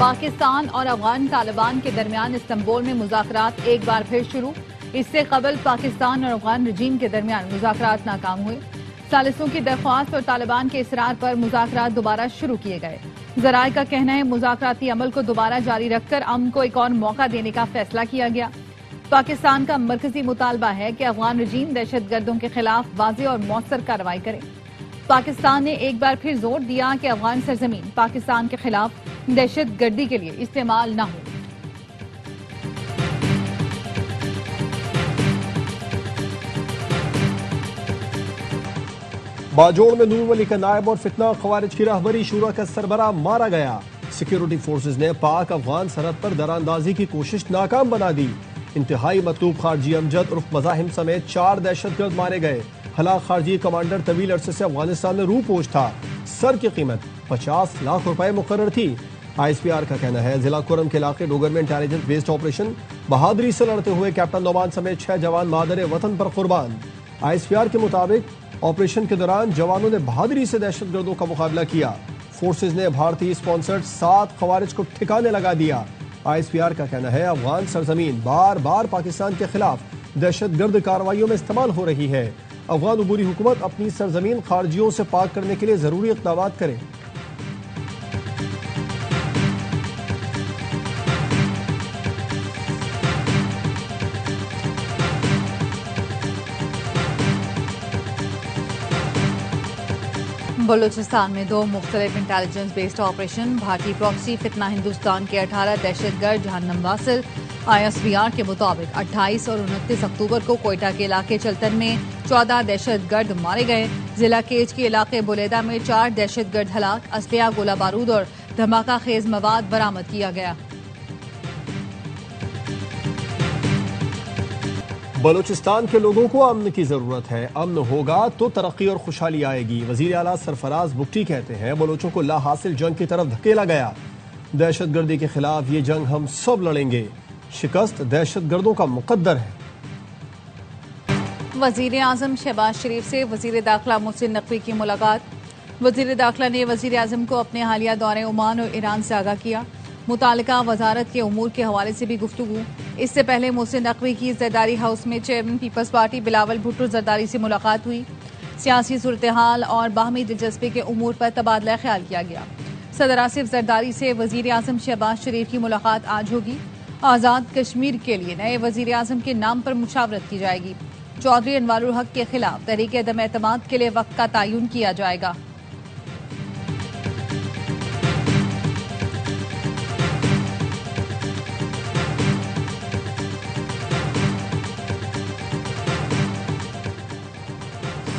पाकिस्तान और अफगान तालिबान के दरमियान इस्तांबुल में मुज़ाकरात एक बार फिर शुरू। इससे कबल पाकिस्तान और अफगान रजीम के दरमियान मुज़ाकरात नाकाम हुए। सालिसों की दरख्वास्त और तालिबान के इसरार पर मुज़ाकरात दोबारा शुरू किए गए। ज़राए का कहना है मुज़ाकराती अमल को दोबारा जारी रखकर अमन को एक और मौका देने का फैसला किया गया। पाकिस्तान का मरकजी मुतालबा है कि अफगान रजीम दहशतगर्दों के खिलाफ वाज़ेह और मौसर कार्रवाई करे। पाकिस्तान ने एक बार फिर जोर दिया कि अफगान सरजमीन पाकिस्तान के खिलाफ दहशतगर्दी के लिए इस्तेमाल न हो। बाजोड़ में नूर वली का नायब और फितना खवारिज की रहबरी शूरा का सरबराह मारा गया। सिक्योरिटी फोर्सेज ने पाक अफगान सरहद पर दरानंदाजी की कोशिश नाकाम बना दी। इंतहाई मतलूब खारजी अमजद उर्फ मज़ाहिम समेत 4 दहशतगर्द मारे गए। हलाक खारजी कमांडर तवील अरसे से अफगानिस्तान में रू पोश था। सर की कीमत 50 लाख रुपए मुकर्रर थी। ISPR का कहना है जिला कुरम के इलाके डोगर में इंटेलिजेंस बेस्ड ऑपरेशन बहादुरी से लड़ते हुए कैप्टन नौमान समेत 6 जवान मादर वतन पर कुर्बान। ISPR के मुताबिक ऑपरेशन के दौरान जवानों ने बहादुरी से दहशतगर्दों का मुकाबला किया। फोर्सेज ने भारतीय स्पॉन्सर्ड 7 खवारिज को ठिकाने लगा दिया। ISPR का कहना है अफगान सरजमीन बार बार पाकिस्तान के खिलाफ दहशतगर्द कार्रवाइयों में इस्तेमाल हो रही है। अफगान उबूरी हुकूमत अपनी सरजमीन खारजियों से पाक करने के लिए जरूरी इक़दाम करे। बलूचिस्तान में 2 मुख्तलिफ इंटेलिजेंस बेस्ड ऑपरेशन। भारतीय प्रॉक्सी फितना हिंदुस्तान के 18 दहशतगर्द जहन्नम वासिल। ISPR के मुताबिक 28 और 29 अक्टूबर को कोयटा के इलाके चलतन में 14 दहशतगर्द मारे गए। जिला केज के इलाके बुलेदा में 4 दहशतगर्द हलाक। असलिया, गोला बारूद और धमाका खेज मवाद बरामद किया गया। बलूचिस्तान के लोगों को अमन की जरूरत है। अमन होगा तो तरक्की और खुशहाली आएगी। वजीर आला सरफराज बुगटी कहते हैं बलोचों को ला हासिल जंग की तरफ धकेला गया। दहशतगर्दी के खिलाफ ये जंग हम सब लड़ेंगे। शिकस्त दहशतगर्दों का मुकद्दर है। वजीर आजम शहबाज शरीफ से वजीर दाखिला मोहसिन नकवी की मुलाकात। वजीर दाखिला ने वजीर आजम को अपने हालिया दौरे ओमान और ईरान से आगाह किया। मुतालिका वजारत के उमूर के हवाले से भी गुफ्तगू। इससे पहले मोहसिन नकवी की जरदारी हाउस में chairman peoples party Bilawal Bhutto Zardari से मुलाकात हुई। सियासी सूरत हाल और बाहमी दिलचस्पी के उमूर पर तबादला ख्याल किया गया। सदर आसिफ जरदारी से वजीर आजम शहबाज शरीफ की मुलाकात आज होगी। आज़ाद कश्मीर के लिए नए वजीर आजम के नाम पर मुशावरत की जाएगी। चौधरी अनवारुल हक के खिलाफ तहरीक अदम एतमाद के लिए वक्त का तयन किया जाएगा।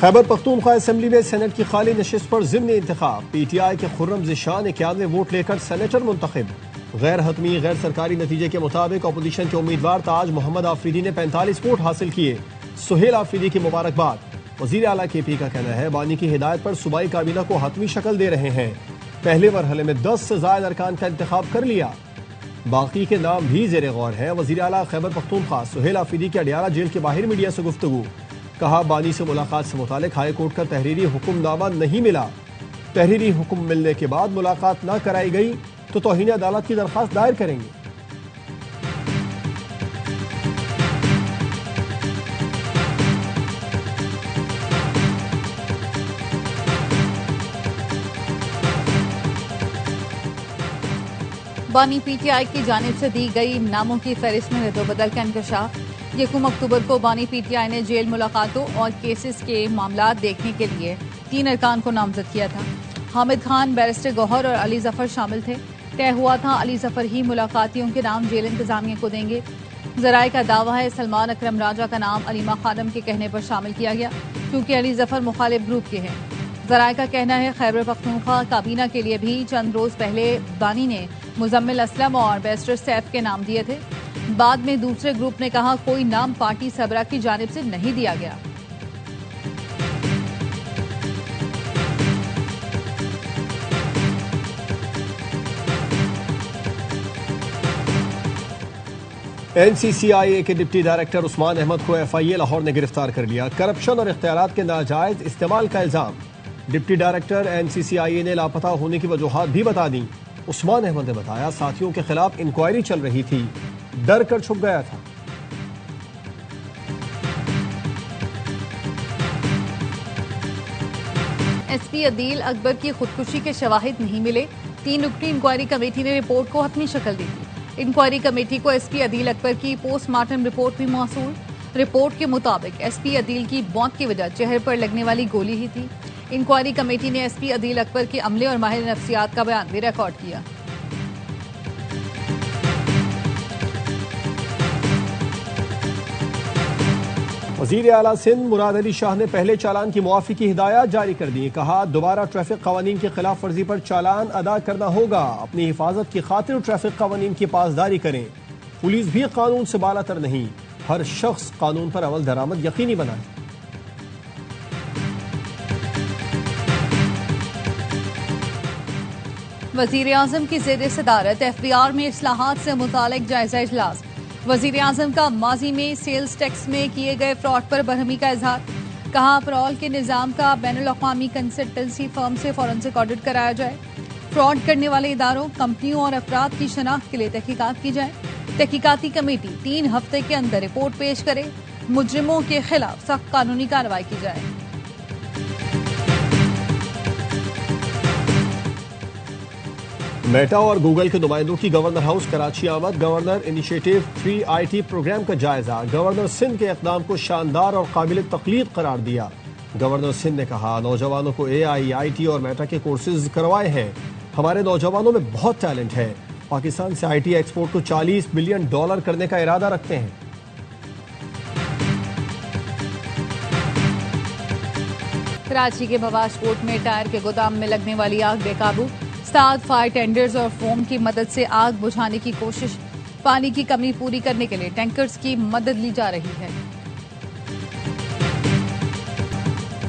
खैबर पख्तूनख्वा असेंबली में सेनेट की खाली नशिस्त पर ज़िमनी इंतखाब। PTI के खुर्रम ज़िशान 91 वोट लेकर सेनेटर मुंतखब। गैर हतमी गैर सरकारी नतीजे के मुताबिक अपोजिशन के उम्मीदवार ताज मोहम्मद आफरीदी ने 45 वोट हासिल किए। सुहेल आफरीदी की मुबारकबाद। वजीर आला KP का कहना है बानी की हिदायत पर सूबाई काबीना को हतमी शक्ल दे रहे हैं। पहले मरहले में 10 से ज्यादा अरकान का इंतखाब कर लिया। बाकी के नाम भी जेर गौर है। वजीर आला खैबर पख्तूनख्वा सुहेल आफरीदी की अडियाला जेल के बाहर मीडिया से गुफ्तगू। कहा बानी से मुलाकात से मुतालिक हाई कोर्ट का तहरीरी हुक्मनामा नहीं मिला। तहरीरी हुक्म मिलने के बाद मुलाकात न कराई गई तो तौहीन अदालत की दरखास्त दायर करेंगे। बानी PTI की जानिब से दी गई नामों की फहरिस्त में रद्दोबदल का इंकशाफ। 1 अक्टूबर को बानी PTI ने जेल मुलाकातों और केसेस के मामला देखने के लिए 3 अरकान को नामजद किया था। हामिद खान, बैरिस्टर गौहर और अली जफर शामिल थे। तय हुआ था अली जफर ही मुलाकातियों के नाम जेल इंतजामिया को देंगे। जराए का दावा है सलमान अकरम राजा का नाम अलीमा खानम के कहने पर शामिल किया गया क्योंकि अली जफर मुखालिफ ग्रुप के हैं। जराए का कहना है खैबर पख्तूनख्वा काबीना के लिए भी चंद रोज पहले बानी ने मुजम्मिल असलम और बैरिस्टर सैफ के नाम दिए थे। बाद में दूसरे ग्रुप ने कहा कोई नाम पार्टी सबरा की जानिब से नहीं दिया गया। NCCIA के डिप्टी डायरेक्टर उस्मान अहमद को FIA लाहौर ने गिरफ्तार कर लिया। करप्शन और इख्तियारात के नाजायज इस्तेमाल का इल्जाम। डिप्टी डायरेक्टर NCCIA ने लापता होने की वजूहात भी बता दी। उस्मान अहमद ने बताया साथियों के खिलाफ इंक्वायरी चल रही थी, डर कर छुप गया था। SP अदील अकबर की खुदकुशी के शवाहिद नहीं मिले। 3 रुकनी इंक्वायरी कमेटी ने रिपोर्ट को हतमी शक्ल दी थी। इंक्वायरी कमेटी को SP अदील अकबर की पोस्टमार्टम रिपोर्ट भी मौसूल। रिपोर्ट के मुताबिक SP अदील की मौत की वजह चेहरे पर लगने वाली गोली ही थी। इंक्वायरी कमेटी ने SP अदील अकबर के अमले और माहिर नफ्सियात का बयान भी रिकॉर्ड किया। वज़ीर आला सिंध मुराद अली शाह ने पहले चालान की मुआफ़ी की हिदायत जारी कर दी। कहा दोबारा ट्रैफिक कवानीन की खिलाफ वर्जी पर चालान अदा करना होगा। अपनी हिफाजत की खातिर ट्रैफिक कवानीन की पासदारी करें। पुलिस भी कानून से बालातर नहीं, हर शख्स कानून पर अमल दरामद यकीनी बनाए। वज़ीर आज़म की ज़ेर सदारत FBR में इस्लाहात से मुतालिक जायजा इजलास। वज़ीर आज़म का माजी में सेल्स टैक्स में किए गए फ्रॉड पर बरहमी का इजहार। कहा पेरोल के निज़ाम का बैनुल-अक़वामी कंसल्टेंसी फर्म से फॉरेंसिक ऑडिट कराया जाए। फ्रॉड करने वाले इदारों, कंपनियों और अफराद की शनाख्त के लिए तहकीकात की जाए। तहकीकाती कमेटी 3 हफ्ते के अंदर रिपोर्ट पेश करे। मुजरिमों के खिलाफ सख्त कानूनी कार्रवाई की जाए। मेटा और गूगल के नुमाइंदों की गवर्नर हाउस कराची आमद। गवर्नर इनिशिएटिव 3 IT प्रोग्राम का जायजा। गवर्नर सिंध के इक़दाम को शानदार और काबिल तक़लीद करार दिया। गवर्नर सिंध ने कहा नौजवानों को AI, IT और मेटा के कोर्सेज करवाए हैं। हमारे नौजवानों में बहुत टैलेंट है। पाकिस्तान से IT एक्सपोर्ट को $40 बिलियन करने का इरादा रखते हैं। कराची के मवाज कोर्ट में टायर के गोदाम में लगने वाली आग बेकाबू। 7 फायर टेंडर्स और फोम की मदद से आग बुझाने की कोशिश। पानी की कमी पूरी करने के लिए टैंकर्स की मदद ली जा रही है।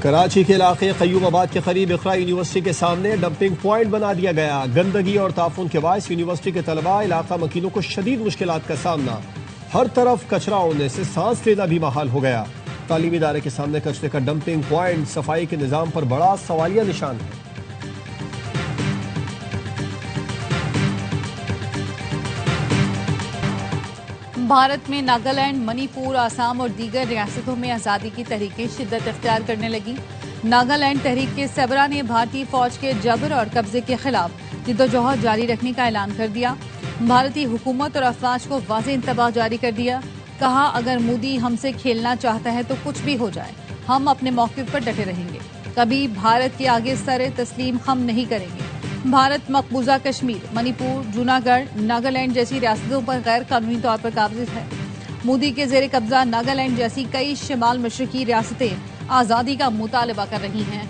कराची के इलाके क़य्यूमाबाद के करीब इक़रा यूनिवर्सिटी के सामने डंपिंग पॉइंट बना दिया गया। गंदगी और ताफुन के बायस यूनिवर्सिटी के तलबा इलाका मकीनों को शदीद मुश्किलात का सामना। हर तरफ कचरा उड़ने से सांस लेना भी महाल हो गया। तालीमी इदारे के सामने कचरे का डंपिंग पॉइंट सफाई के निज़ाम पर बड़ा सवालिया निशान है। भारत में नागालैंड, मणिपुर, आसाम और दीगर रियासतों में आज़ादी की तहरीकें शिद्दत इख्तियार करने लगी। नागालैंड तहरीक के सबरा ने भारतीय फौज के जबर और कब्जे के खिलाफ जिद्दोजहद जारी रखने का ऐलान कर दिया। भारतीय हुकूमत और अफवाज को वाज़ेह इंतबाह जारी कर दिया। कहा अगर मोदी हमसे खेलना चाहता है तो कुछ भी हो जाए, हम अपने मौक़िफ़ पर डटे रहेंगे। कभी भारत के आगे सर तस्लीम खम नहीं करेंगे। भारत मकबूजा कश्मीर, मणिपुर, जूनागढ़, नागालैंड जैसी रियासतों पर गैर कानूनी तौर पर काबिज है। मोदी के जेर कब्जा नागालैंड जैसी कई शिमाल मशरकी रियासतें आज़ादी का मुतालबा कर रही हैं।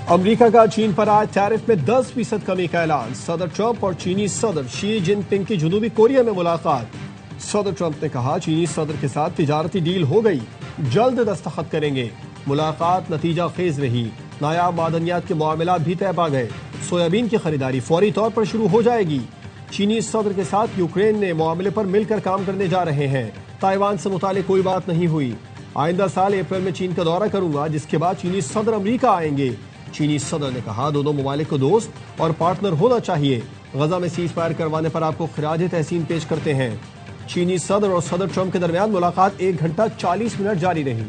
अमेरिका का चीन पर आज टैरिफ में 10% कमी का ऐलान। सदर ट्रंप और चीनी सदर शी जिनपिंग की जनूबी कोरिया में मुलाकात। सदर ट्रंप ने कहा चीनी सदर के साथ तिजारती डील हो गई, जल्द दस्तखत करेंगे। मुलाकात नतीजा खेज रही। नायाब मादनियात के मामलात भी तय पा गए। सोयाबीन की खरीदारी फौरी तौर पर शुरू हो जाएगी। चीनी सदर के साथ यूक्रेन ने मामले पर मिलकर काम करने जा रहे हैं। ताइवान से मुतालिक कोई बात नहीं हुई। आइंदा साल अप्रैल में चीन का दौरा करूंगा, जिसके बाद चीनी सदर अमरीका आएंगे। चीनी सदर ने कहा दोनों ममालिक को दोस्त और पार्टनर होना चाहिए। गजा में सीज फायर करवाने पर आपको खिराज तहसीन पेश करते हैं। चीनी सदर और सदर ट्रंप के दरमियान मुलाकात 1 घंटा 40 मिनट जारी रही।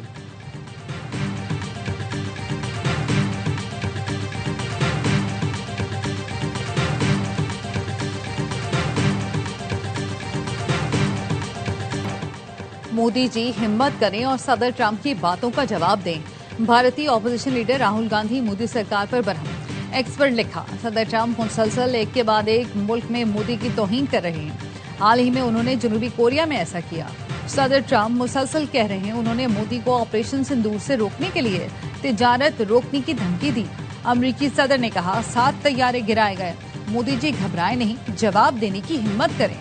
मोदी जी हिम्मत करें और सदर ट्रंप की बातों का जवाब दें। भारतीय ऑपोजिशन लीडर राहुल गांधी मोदी सरकार पर बरहम। एक्स पर लिखा सदर ट्रंप मुसलसल एक के बाद एक मुल्क में मोदी की तौहीन कर रहे हैं। हाल ही में उन्होंने जनूबी कोरिया में ऐसा किया। सदर ट्रंप मुसलसल कह रहे हैं उन्होंने मोदी को ऑपरेशन सिंदूर से रोकने के लिए तिजारत रोकने की धमकी दी। अमरीकी सदर ने कहा 7 तैयारे गिराए गए। मोदी जी घबराए नहीं, जवाब देने की हिम्मत करें।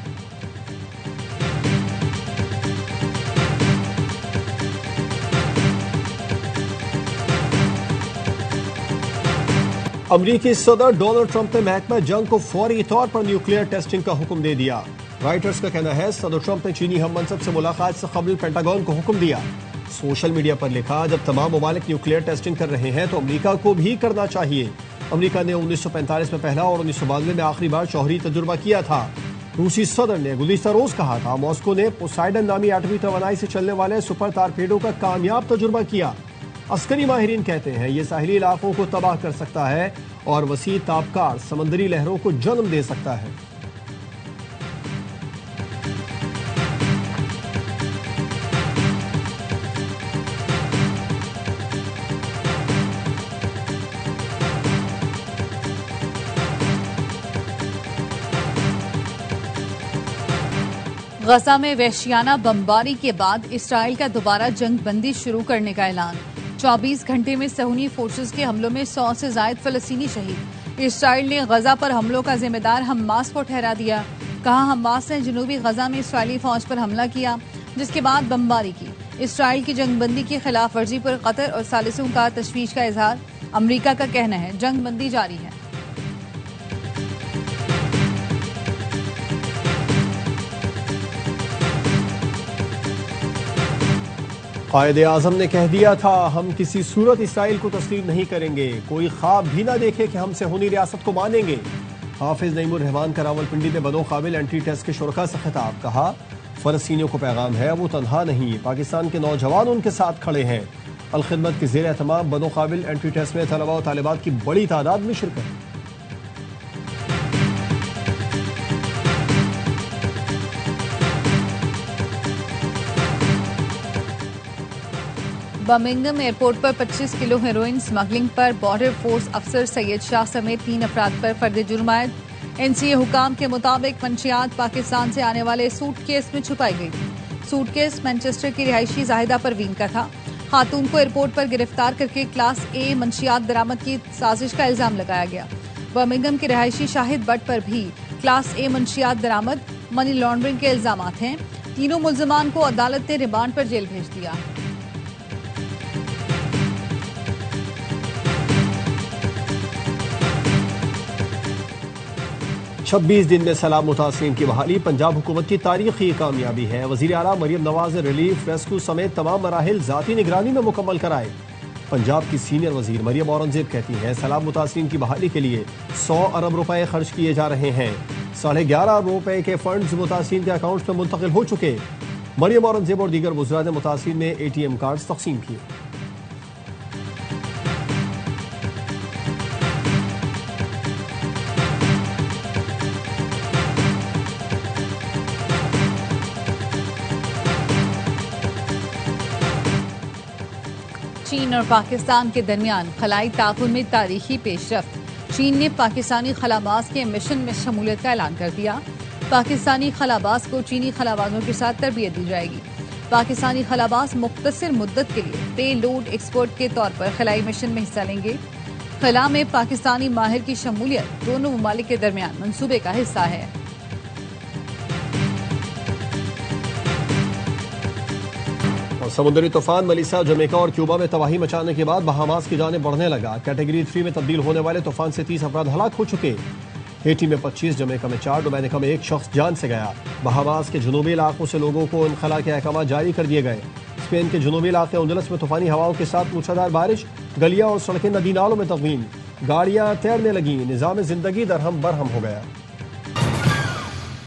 अमरीकी सदर डोनाल्ड ट्रंप ने महकमा जंग को फौरी तौर पर न्यूक्लियर टेस्टिंग का हुक्म दे दिया। राइटर्स का कहना है सदर ट्रंप ने चीनी हम मनसब से मुलाकात से कबल पेंटागन को हुक्म दिया। सोशल मीडिया पर लिखा, जब तमाम ममालिक न्यूक्लियर टेस्टिंग कर रहे हैं तो अमेरिका को भी करना चाहिए। अमेरिका ने 1945 में पहला और 1992 में आखिरी बार शौहरी तजुर्बा किया था। रूसी सदर ने गुज़िश्ता रोज कहा था मॉस्को ने पोसाइडन नामी एटमी तवानाई से चलने वाले सुपर टारपेडो का कामयाब तजुर्बा किया। अस्करी माहिरीन कहते हैं ये साहिली इलाकों को तबाह कर सकता है और वसी ताबकार समंदरी लहरों को जन्म दे सकता है। गजा में वहशियाना बमबारी के बाद इसराइल का दोबारा जंग बंदी शुरू करने का ऐलान। 24 घंटे में सहूनी फोर्सेस के हमलों में 100 से जायद फलस्तीनी शहीद। इसराइल ने गजा पर हमलों का जिम्मेदार हमास को ठहरा दिया। कहा हमास ने जनूबी गजा में इसराइली फौज पर हमला किया, जिसके बाद बमबारी की। इसराइल की जंगबंदी की खिलाफ वर्जी पर कतर और सालिसों का तशवीश का इजहार। अमरीका का कहना है जंग बंदी जारी है। कायदे आजम ने कह दिया था हम किसी सूरत इसराइल को तस्लीम नहीं करेंगे, कोई ख्वाब भी ना देखे कि हम सहूनी रियासत को मानेंगे। हाफिज नईमुर रहमान का रावलपिंडी में बनो काबिल एंटी टेस्ट के शुरका से खिताब। कहा फलस्तीनियों को पैगाम है वो तनहा नहीं, पाकिस्तान के नौजवान उनके साथ खड़े हैं। अलखिदमत के जेर एहतमाम बनो काबिल एंटी टेस्ट में तलबा और तालिबात की बड़ी तादाद में शिरकत। बर्मिंघम एयरपोर्ट पर 25 किलो हेरोइन स्मगलिंग पर बॉर्डर फोर्स अफसर सैयद शाह समेत 3 अफराद पर फर्द जुर्म आयद। एनसीए हुकाम के मुताबिक मंशियात पाकिस्तान से आने वाले सूटकेस में छुपाई गई थी। सूटकेस मैनचेस्टर की रिहायशी जाहिदा परवीन का था। खातून को एयरपोर्ट पर गिरफ्तार करके क्लास ए मंशियात बरामद की साजिश का इल्जाम लगाया गया। बर्मिंघम के रिहायशी शाहिद बट पर भी क्लास ए मंशियात बरामद, मनी लॉन्ड्रिंग के इल्जाम हैं। तीनों मुल्जिमान को अदालत ने रिमांड पर जेल भेज दिया। छब्बीस दिन में सैलाब मुतासिरीन की बहाली पंजाब हुकूमत की तारीखी कामयाबी है। वज़ीर आला मरियम नवाज ने रिलीफ रेस्क्यू समेत तमाम मराहिल ज़ाती निगरानी में मुकम्मल कराए। पंजाब की सीनियर वजीर मरियम औरंगजेब कहती हैं सैलाब मुतासिरीन की बहाली के लिए 100 अरब रुपए खर्च किए जा रहे हैं। 11.5 अरब रुपए के फंड्स मुतासिरीन के अकाउंट में मुंतकिल हो चुके। मरियम औरंगजेब और दीगर वज़रा ने मुतासिरीन में ATM कार्ड तकसीम किए। चीन और पाकिस्तान के दरमियान खलाई ताउन में तारीखी पेशरफ्त। चीन ने पाकिस्तानी खलाबाज के मिशन में शमूलियत का ऐलान कर दिया। पाकिस्तानी खलाबाज को चीनी खलाबाजों के साथ तरबियत दी जाएगी। पाकिस्तानी खलाबाज मुख्तसर मुद्दत के लिए पे लोड एक्सपर्ट के तौर पर खलाई मिशन में हिस्सा लेंगे। खला में पाकिस्तानी माहिर की शमूलियत दोनों ममालिक के दरमियान मंसूबे का हिस्सा है। समुद्री तूफान मलिसा जमैका और क्यूबा में तबाही मचाने के बाद बहामास की जाने बढ़ने लगा। कैटेगरी 3 में तब्दील होने वाले तूफान से 30 अफराद हलाक हो चुके। हेटी में 25, जमैका में 4, डोमिनिका में 1 शख्स जान से गया। बहामास के जनूबी इलाकों से लोगों को इनखला के अहकाम जारी कर दिए गए। स्पेन के जनूबी इलाके उंदलस में तूफानी हवाओं के साथ मूसलाधार बारिश, गलियां और सड़कें नदी नालों में तब्दील, गाड़ियां तैरने लगी, निज़ाम जिंदगी दरहम बरहम हो गया।